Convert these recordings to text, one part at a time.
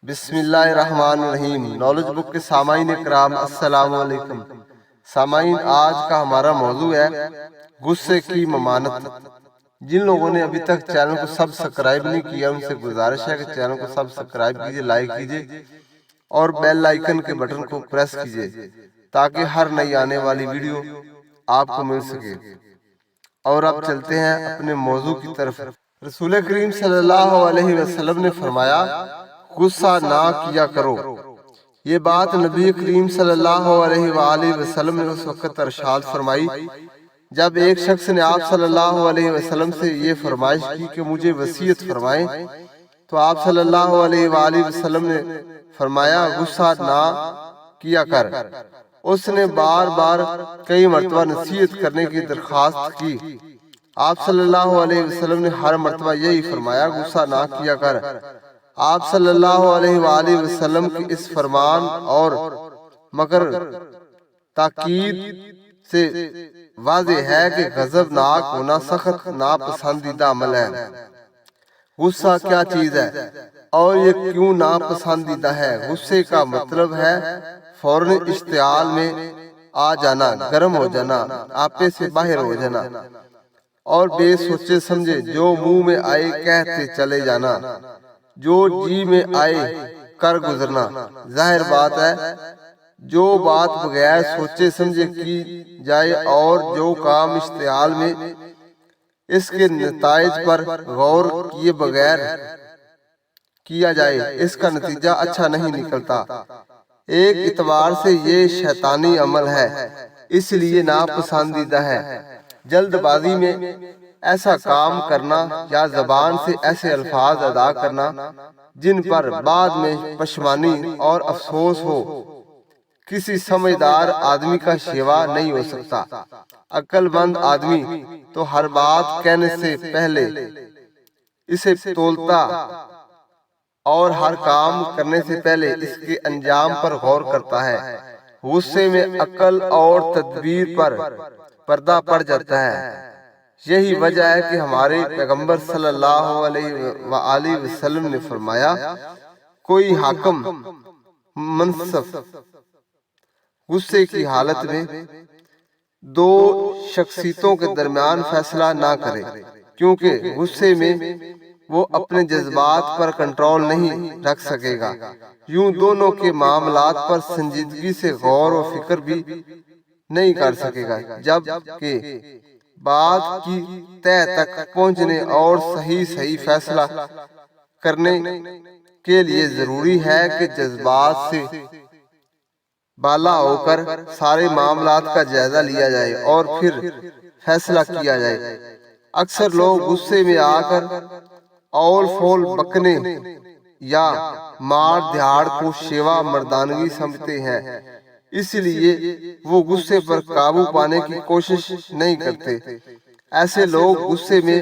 بسم اللہ الرحمن الرحیم۔ نالج بک کے سامعین اکرام السلام علیکم۔ سامعین، آج کا ہمارا موضوع ہے غصے کی ممانعت۔ جن لوگوں نے ابھی تک چینل کو سبسکرائب نہیں کیا ان سے گزارش ہے کہ چینل کو سبسکرائب کیجئے، لائک کیجئے اور بیل آئیکن کے بٹن کو پریس کیجئے تاکہ ہر نئی آنے والی ویڈیو آپ کو مل سکے۔ اور اب چلتے ہیں اپنے موضوع کی طرف۔ رسول کریم صلی اللہ علیہ وسلم نے فرمایا، غصہ نہ کیا کرو۔ یہ بات نبی کریم صلی اللہ علیہ وآلہ وسلم نے اس وقت ارشاد فرمائی جب ایک شخص نے آپ صلی اللہ علیہ وسلم سے یہ فرمائش کی کہ مجھے وصیت فرمائیں، تو آپ صلی اللہ علیہ وآلہ وسلم نے فرمایا، غصہ نہ کیا کر۔ اس نے بار بار کئی مرتبہ نصیحت کرنے کی درخواست کی۔ آپ صلی اللہ علیہ وسلم نے ہر مرتبہ یہی فرمایا، غصہ نہ کیا کر۔ آپ صلی اللہ علیہ وآلہ وسلم کی اس فرمان اور مگر تاکید سے واضح ہے کہ غضبناک ہونا سخت ناپسندیدہ عمل ہے۔ غصہ کیا چیز ہے اور یہ کیوں ناپسندیدہ ہے؟ غصے کا مطلب ہے فوراً اشتعال میں آ جانا، گرم ہو جانا، آپے سے باہر ہو جانا اور بے سوچے سمجھے جو منہ میں آئے کہتے چلے جانا، جو جی میں آئے کر گزرنا۔ ظاہر بات ہے جو بات بغیر سوچے سمجھے کی جائے اور جو کام اشتعال میں اس کے نتائج پر غور کیے بغیر کیا جائے، اس کا نتیجہ اچھا نہیں نکلتا۔ ایک اعتبار سے یہ شیطانی عمل ہے، اس لیے ناپسندیدہ ہے۔ جلد بازی میں ایسا کام کرنا یا زبان سے ایسے الفاظ ادا کرنا جن پر بعد میں پشیمانی اور افسوس ہو، کسی سمجھدار آدمی کا شیوا نہیں ہو سکتا۔ عقل مند آدمی تو ہر بات کہنے سے پہلے اسے تولتا اور ہر کام کرنے سے پہلے اس کے انجام پر غور کرتا ہے۔ غصے میں عقل اور تدبیر پر پردہ پڑ جاتا ہے۔ یہی وجہ ہے کہ ہمارے پیغمبر صلی اللہ علیہ وآلہ وسلم نے فرمایا، کوئی حاکم منصف غصے کی حالت میں دو شخصیتوں کے درمیان فیصلہ نہ کرے، کیونکہ غصے میں وہ اپنے جذبات پر کنٹرول نہیں رکھ سکے گا۔ یوں دونوں کے معاملات پر سنجیدگی سے غور و فکر بھی نہیں کر سکے گا، جبکہ بات کی تہ تک پہنچنے اور صحیح فیصلہ کرنے کے لیے ضروری ہے کہ جذبات سے بالا ہو کر سارے معاملات کا جائزہ لیا جائے اور پھر فیصلہ کیا جائے۔ اکثر لوگ غصے میں آ کر اول فول بکنے یا مار دھاڑ کو شیوا مردانگی سمجھتے ہیں، اس لیے وہ غصے پر قابو پانے کی کوشش نہیں کرتے۔ ایسے لوگ غصے میں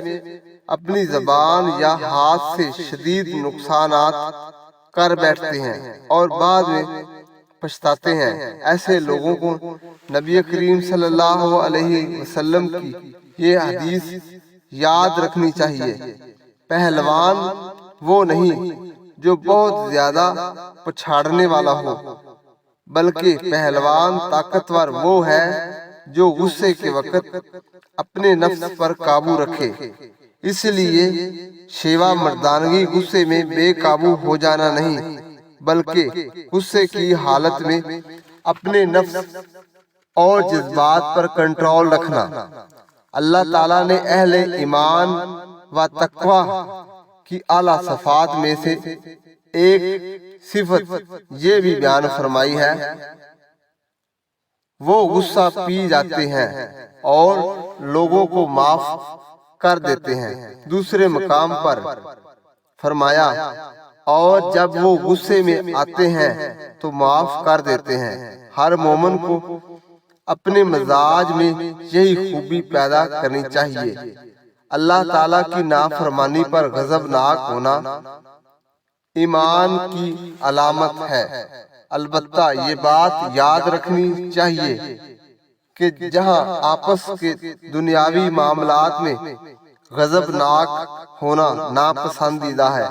اپنی زبان یا ہاتھ سے شدید نقصانات کر بیٹھتے ہیں اور بعد میں پچھتاتے ہیں۔ ایسے لوگوں کو نبی کریم صلی اللہ علیہ وسلم کی یہ حدیث یاد رکھنی چاہیے، پہلوان وہ نہیں جو بہت زیادہ پچھاڑنے والا ہو، بلکہ پہلوان طاقتور وہ ہے جو غصے کے وقت اپنے نفس پر قابو رکھے۔ اس لیے شیوا مردانگی غصے میں بے قابو ہو جانا نہیں، بلکہ غصے کی حالت میں اپنے نفس اور جذبات پر کنٹرول رکھنا۔ اللہ تعالیٰ نے اہل ایمان و تقوی کی اعلیٰ صفات میں سے ایک صفت یہ بھی بیان فرمائی ہے، وہ غصہ پی جاتے ہیں اور لوگوں کو معاف کر دیتے ہیں۔ دوسرے مقام پر فرمایا، اور جب وہ غصے میں آتے ہیں تو معاف کر دیتے ہیں۔ ہر مومن کو اپنے مزاج میں یہی خوبی پیدا کرنی چاہیے۔ اللہ تعالیٰ کی نافرمانی پر غضبناک ہونا ایمان کی علامت ہے۔ البتہ یہ بات یاد رکھنی چاہیے کہ جہاں آپس کے دنیاوی معاملات میں غضبناک ہونا ناپسندیدہ ہے،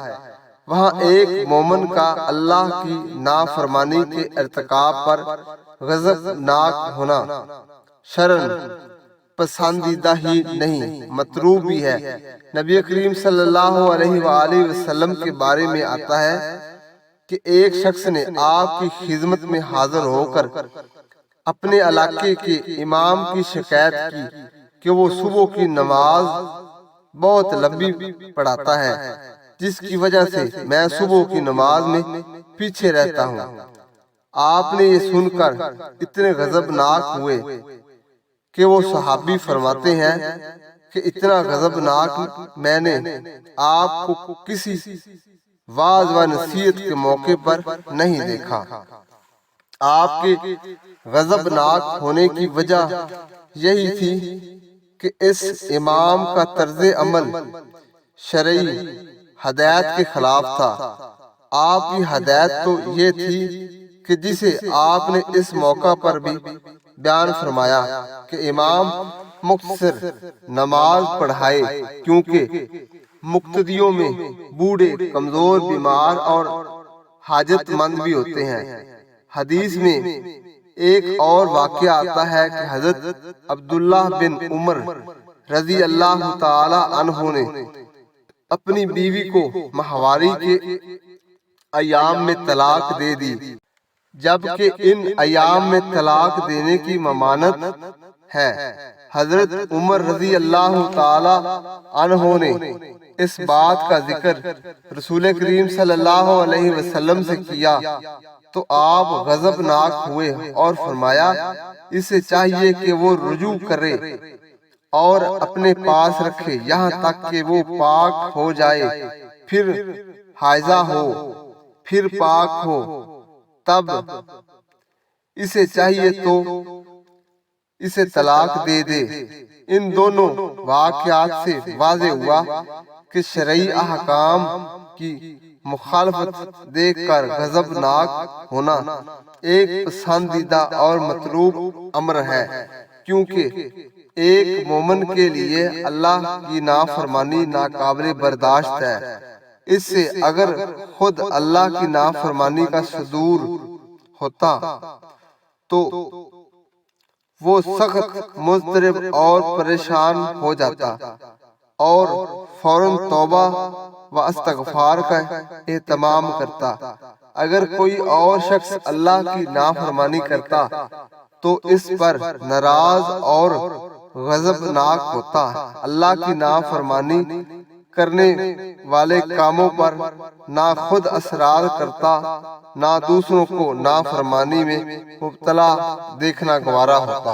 وہاں ایک مومن کا اللہ کی نافرمانی کے ارتکاب پر غضبناک ہونا شرعاً پسندیدہ ہی نہیں مطلوب بھی ہے۔ نبی کریم صلی اللہ علیہ وآلہ وسلم کے بارے میں آتا ہے کہ ایک شخص نے آپ کی خدمت میں حاضر ہو کر اپنے علاقے کے امام کی شکایت کی کہ وہ صبح کی نماز بہت لمبی پڑھاتا ہے، جس کی وجہ سے میں صبح کی نماز میں پیچھے رہتا ہوں۔ آپ نے یہ سن کر اتنے غضبناک ہوئے کہ وہ صحابی فرماتے ہیں کہ اتنا غضبناک میں نے آپ کو کسی واعظ و نصیحت کے موقع پر نہیں دیکھا۔ آپ کے غضبناک ہونے کی وجہ یہی تھی کہ اس امام کا طرز عمل شرعی ہدایت کے خلاف تھا۔ آپ کی ہدایت تو یہ تھی کہ جسے آپ نے اس موقع پر بھی بیان فرمایا کہ امام مختصر نماز پڑھائے، کیونکہ مقتدیوں میں بوڑھے، کمزور، بیمار اور حاجت مند بھی ہوتے ہیں۔ حدیث میں ایک اور واقعہ آتا ہے کہ حضرت عبداللہ بن عمر رضی اللہ تعالی عنہ نے اپنی بیوی کو ماہواری کے ایام میں طلاق دے دی، جبکہ ان ایام میں طلاق دینے کی ممانعت ہے۔ حضرت عمر رضی اللہ تعالی عنہ نے اس بات کا ذکر رسول کریم صلی اللہ علیہ وسلم سے کیا تو آپ غضبناک ہوئے اور فرمایا اسے چاہیے کہ وہ رجوع کرے اور اپنے پاس رکھے یہاں تک کہ وہ پاک ہو جائے، پھر حائضہ ہو، پھر پاک ہو، تب اسے چاہیے تو اسے طلاق دے دے۔ ان دونوں واقعات سے واضح ہوا کہ شرعی احکام کی مخالفت دیکھ کر غضبناک ہونا ایک پسندیدہ اور مطلوب امر ہے، کیونکہ ایک مومن کے لیے اللہ کی نافرمانی ناقابل برداشت ہے۔ اس سے اگر خود اللہ کی نافرمانی کا صدور ہوتا تو وہ سخت مضطرب اور پریشان ہو جاتا اور فوراً توبہ و استغفار کا اہتمام کرتا۔ اگر کوئی اور شخص اللہ کی نافرمانی کرتا تو اس پر ناراض اور غضبناک ہوتا۔ اللہ کی نافرمانی کرنے والے کاموں پر نہ خود اصرار کرتا، نہ دوسروں کو نافرمانی میں مبتلا دیکھنا گوارا ہوتا۔